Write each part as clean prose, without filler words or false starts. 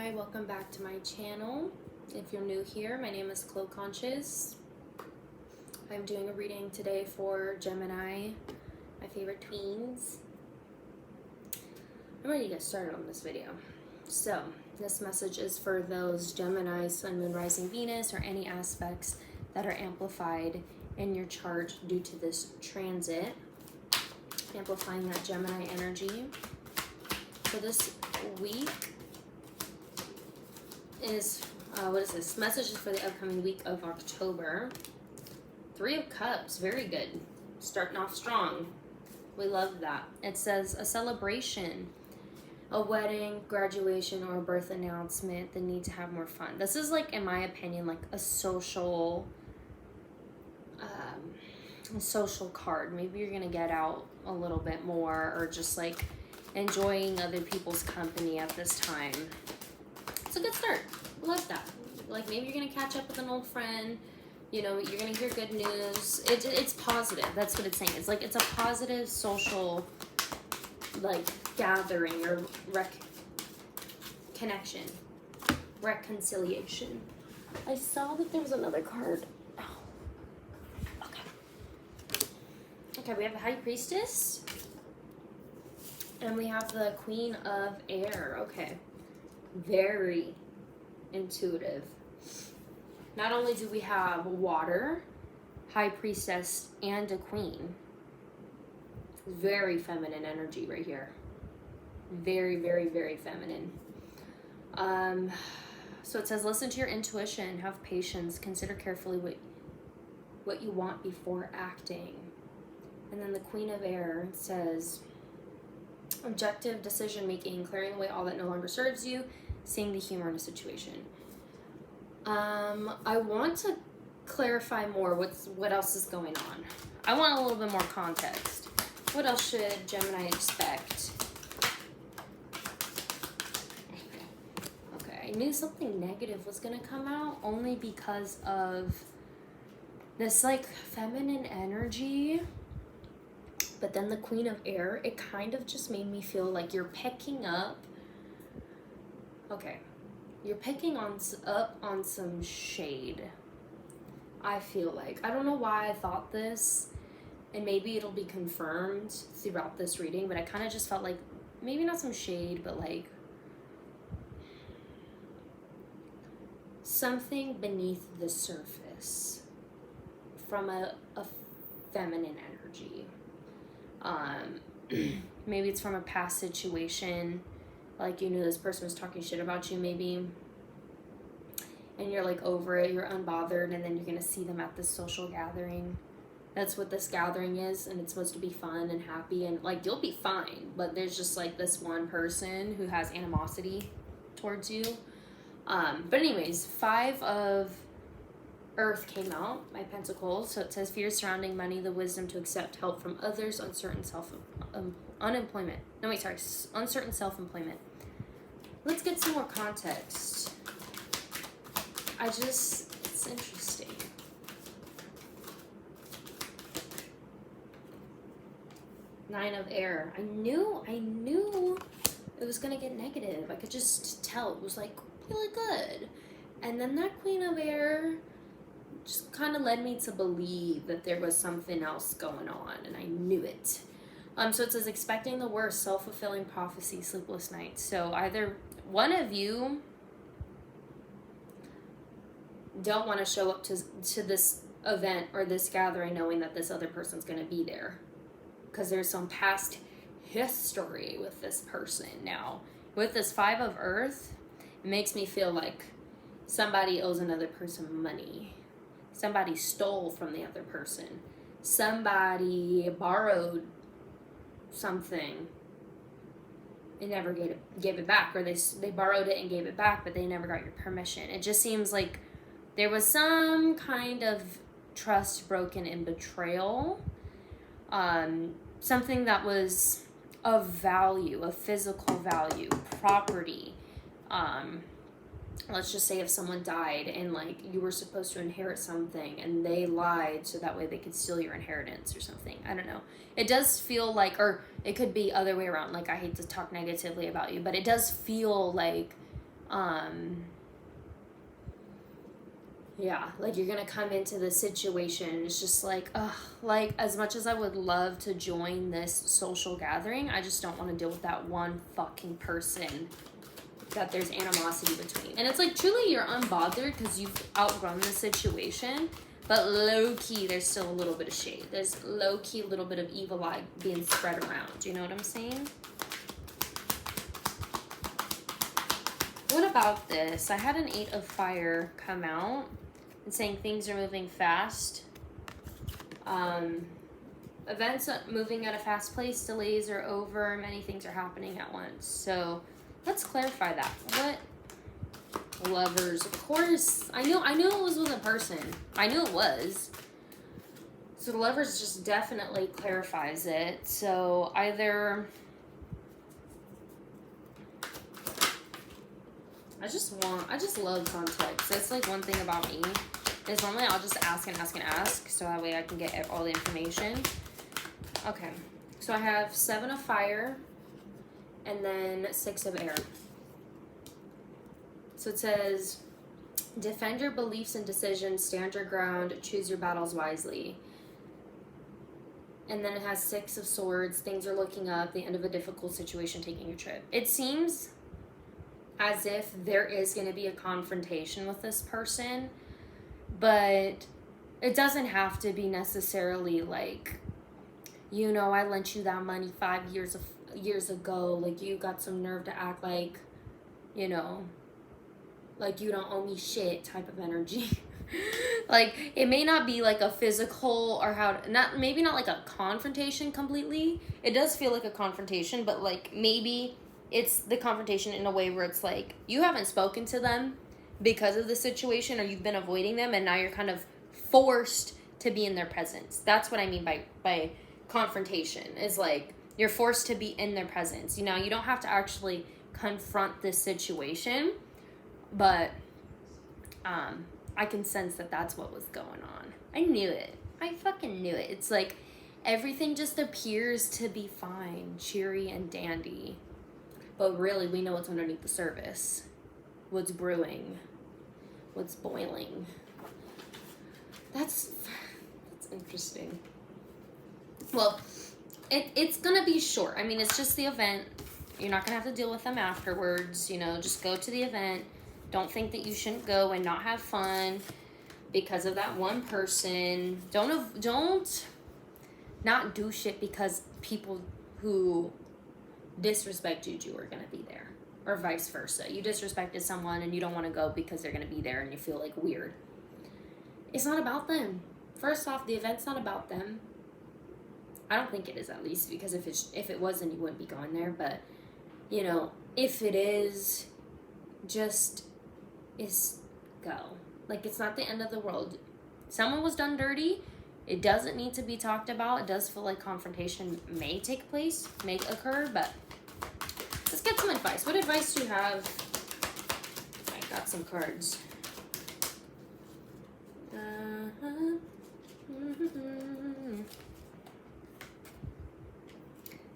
Hi, welcome back to my channel. If you're new here, my name is Chloe Conscious. I'm doing a reading today for Gemini, my favorite tweens. I'm ready to get started on this video. So, this message is for those Gemini, Sun, Moon, Rising, Venus, or any aspects that are amplified in your chart due to this transit, amplifying that Gemini energy. So this week is, what is this? Message is for the upcoming week of October. 3 of Cups, very good. Starting off strong. We love that. It says a celebration, a wedding, graduation, or a birth announcement, the need to have more fun. This is like, in my opinion, like a social card. Maybe you're gonna get out a little bit more, or just like enjoying other people's company at this time. It's a good start. Love that. Like, maybe you're gonna catch up with an old friend. You know, you're gonna hear good news. It's positive. That's what it's saying. It's like, it's a positive social, like, gathering or connection, reconciliation. I saw that there was another card. Oh. Okay, we have the High Priestess. And we have the Queen of Air. Okay. Very intuitive. Not only do we have water, High Priestess, and a Queen. Very feminine energy right here. Very, very, very feminine. So it says, listen to your intuition, have patience, consider carefully what you want before acting. And then the Queen of Air says, objective decision making, clearing away all that no longer serves you, seeing the humor in a situation. I want to clarify more what else is going on. I want a little bit more context. What else should Gemini expect? Okay, I knew something negative was gonna come out only because of this like feminine energy. But then the Queen of Air, it kind of just made me feel like you're picking up. Okay, you're picking up on some shade. I feel like. I don't know why I thought this, and maybe it'll be confirmed throughout this reading, but I kind of just felt like maybe not some shade, but like something beneath the surface from a feminine energy. Maybe it's from a past situation, like you knew this person was talking shit about you maybe, and you're like over it, you're unbothered, and then you're gonna see them at this social gathering. That's what this gathering is, and it's supposed to be fun and happy, and like you'll be fine, but there's just like this one person who has animosity towards you. But anyways, 5 of Earth came out by Pentacles, so it says fears surrounding money, the wisdom to accept help from others, uncertain uncertain self-employment. Let's get some more context. It's interesting. Nine of Air. I knew it was gonna get negative. I could just tell. It was like really good. And then that Queen of Air just kind of led me to believe that there was something else going on, and I knew it. So it says expecting the worst, self-fulfilling prophecy, sleepless nights. So either one of you don't want to show up to this event or this gathering knowing that this other person's going to be there, because there's some past history with this person. Now with this 5 of Earth, it makes me feel like somebody owes another person money. Somebody stole from the other person. Somebody borrowed something and never gave it back, or they borrowed it and gave it back, but they never got your permission. It just seems like there was some kind of trust broken in betrayal. Something that was of value, of physical value, property. Let's just say if someone died and like you were supposed to inherit something and they lied so that way they could steal your inheritance or something. I don't know. It does feel like, or it could be other way around. Like, I hate to talk negatively about you, but it does feel like Yeah, like you're gonna come into the situation and it's just like, ugh, like as much as I would love to join this social gathering, I just don't want to deal with that one fucking person that there's animosity between. And it's like truly you're unbothered because you've outgrown the situation, but low-key there's still a little bit of shade. There's low-key a little bit of evil eye being spread around. Do you know what I'm saying? What about this? I had an 8 of Fire come out and saying things are moving fast. Events are moving at a fast pace, delays are over, many things are happening at once. So let's clarify that. What? Lovers, of course. I knew it was with a person. I knew it was. So the Lovers just definitely clarifies it. So either I just love context. That's like one thing about me. Is normally I'll just ask and ask and ask, so that way I can get all the information. Okay, so I have 7 of Fire, and then 6 of Air. So it says, defend your beliefs and decisions, stand your ground, choose your battles wisely. And then it has 6 of Swords, things are looking up, the end of a difficult situation, taking a trip. It seems as if there is going to be a confrontation with this person, but it doesn't have to be necessarily like, you know, I lent you that money 5 years ago, like you got some nerve to act like, you know, like you don't owe me shit type of energy. Like it may not be like a physical or maybe not like a confrontation completely. It does feel like a confrontation, but like maybe it's the confrontation in a way where it's like you haven't spoken to them because of the situation, or you've been avoiding them, and now you're kind of forced to be in their presence. That's what I mean by confrontation, is like you're forced to be in their presence. You know, you don't have to actually confront this situation, but I can sense that that's what was going on. I knew it. I fucking knew it. It's like everything just appears to be fine, cheery and dandy, but really we know what's underneath the surface, what's brewing, what's boiling. That's interesting. Well, it's gonna be short. I mean, it's just the event. You're not gonna have to deal with them afterwards. You know, just go to the event. Don't think that you shouldn't go and not have fun because of that one person. Don't not do shit because people who disrespected you are gonna be there, or vice versa. You disrespected someone and you don't want to go because they're gonna be there and you feel like weird. It's not about them. First off, the event's not about them. I don't think it is, at least, because if it was, then you wouldn't be going there. But you know, if it is, just go. Like, it's not the end of the world. Someone was done dirty. It doesn't need to be talked about. It does feel like confrontation may occur, but let's get some advice. What advice do you have? I got some cards.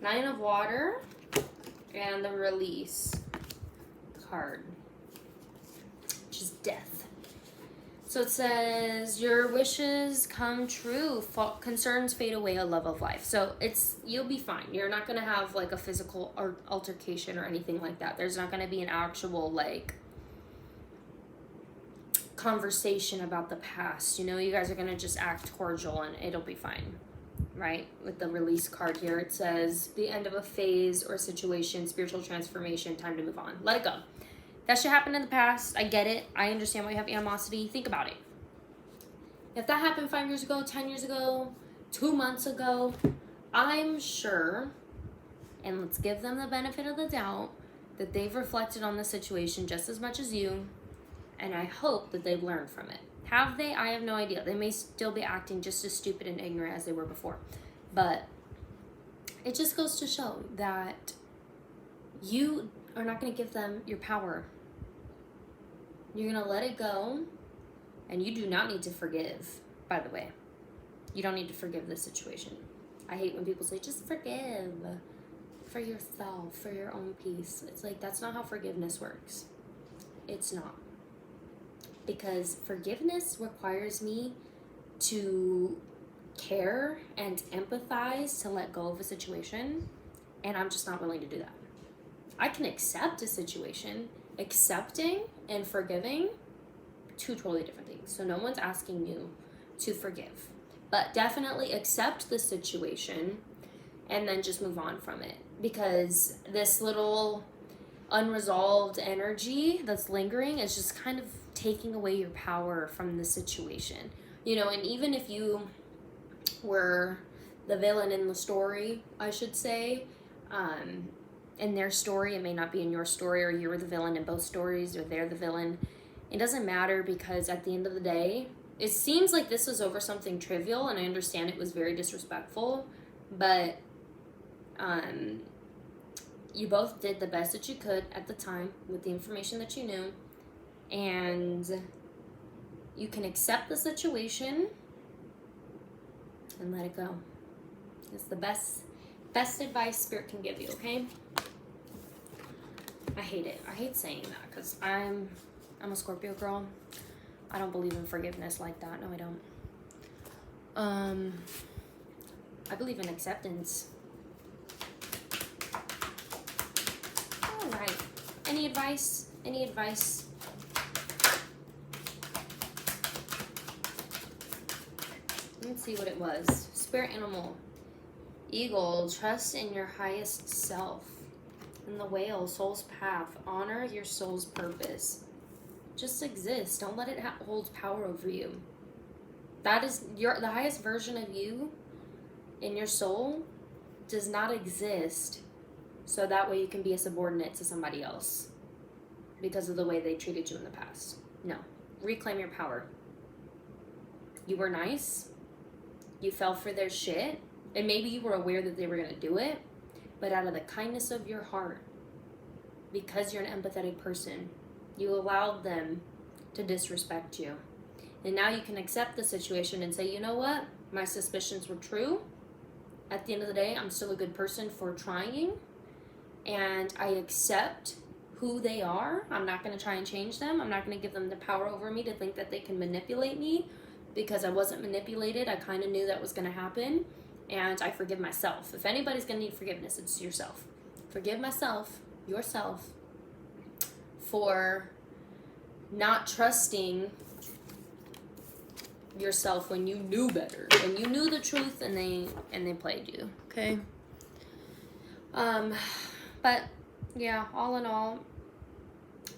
Nine of Water and the Release card, which is Death. So it says, your wishes come true, concerns fade away, a love of life. So you'll be fine. You're not going to have like a physical altercation or anything like that. There's not going to be an actual like conversation about the past. You know, you guys are going to just act cordial and it'll be fine. Right? With the Release card here, it says the end of a phase or situation, spiritual transformation, time to move on. Let it go. That shit happened in the past. I get it. I understand why you have animosity. Think about it. If that happened 5 years ago, 10 years ago, 2 months ago, I'm sure, and let's give them the benefit of the doubt, that they've reflected on the situation just as much as you, and I hope that they've learned from it. Have they? I have no idea. They may still be acting just as stupid and ignorant as they were before. But it just goes to show that you are not going to give them your power. You're going to let it go. And you do not need to forgive, by the way. You don't need to forgive this situation. I hate when people say, just forgive for yourself, for your own peace. It's like, that's not how forgiveness works. It's not. Because forgiveness requires me to care and empathize to let go of a situation, and I'm just not willing to do that. I can accept a situation. Accepting and forgiving, two totally different things. So no one's asking you to forgive, but definitely accept the situation and then just move on from it, because this little unresolved energy that's lingering is just kind of taking away your power from the situation. You know, and even if you were the villain in the story, I should say, in their story, it may not be in your story, or you were the villain in both stories, or they're the villain. It doesn't matter, because at the end of the day, it seems like this was over something trivial, and I understand it was very disrespectful, but you both did the best that you could at the time with the information that you knew, and you can accept the situation and let it go. It's the best advice Spirit can give you, okay? I hate it. I hate saying that, because I'm a Scorpio girl. I don't believe in forgiveness like that. No, I don't. I believe in acceptance. All right. Any advice? Any advice? Let's see what it was. Spirit animal. Eagle, trust in your highest self. And the whale, soul's path. Honor your soul's purpose. Just exist. Don't let it hold power over you. That is the highest version of you in your soul does not exist, so that way you can be a subordinate to somebody else because of the way they treated you in the past. No. Reclaim your power. You were nice. You fell for their shit. And maybe you were aware that they were going to do it, but out of the kindness of your heart, because you're an empathetic person, you allowed them to disrespect you. And now you can accept the situation and say, you know what? My suspicions were true. At the end of the day, I'm still a good person for trying. And I accept who they are. I'm not going to try and change them. I'm not going to give them the power over me to think that they can manipulate me, because I wasn't manipulated. I kind of knew that was going to happen. And I forgive myself. If anybody's going to need forgiveness, it's yourself. Forgive yourself, for not trusting yourself when you knew better. When you knew the truth and they played you. Okay? But yeah, all in all,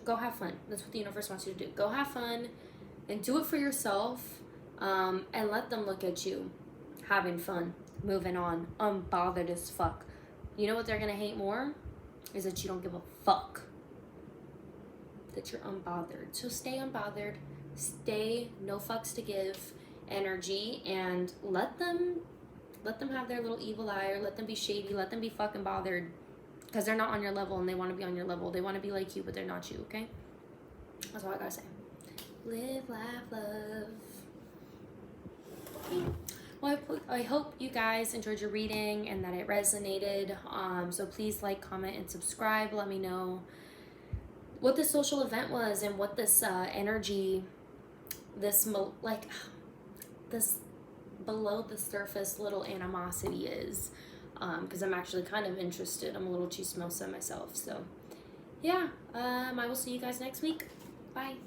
go have fun. That's what the universe wants you to do. Go have fun and do it for yourself, and let them look at you having fun, moving on, unbothered as fuck. You know what they're gonna hate more? Is that you don't give a fuck. That you're unbothered. So stay unbothered. Stay no fucks to give energy, and let them have their little evil eye, or let them be shady, let them be fucking bothered, because they're not on your level and they want to be on your level. They want to be like you, but they're not you, okay? That's all I gotta say. Live, laugh, love. Well, I hope you guys enjoyed your reading and that it resonated. So please like, comment, and subscribe. Let me know what this social event was and what this energy, this below the surface little animosity is. Because I'm actually kind of interested. I'm a little chismosa myself. So yeah, I will see you guys next week. Bye.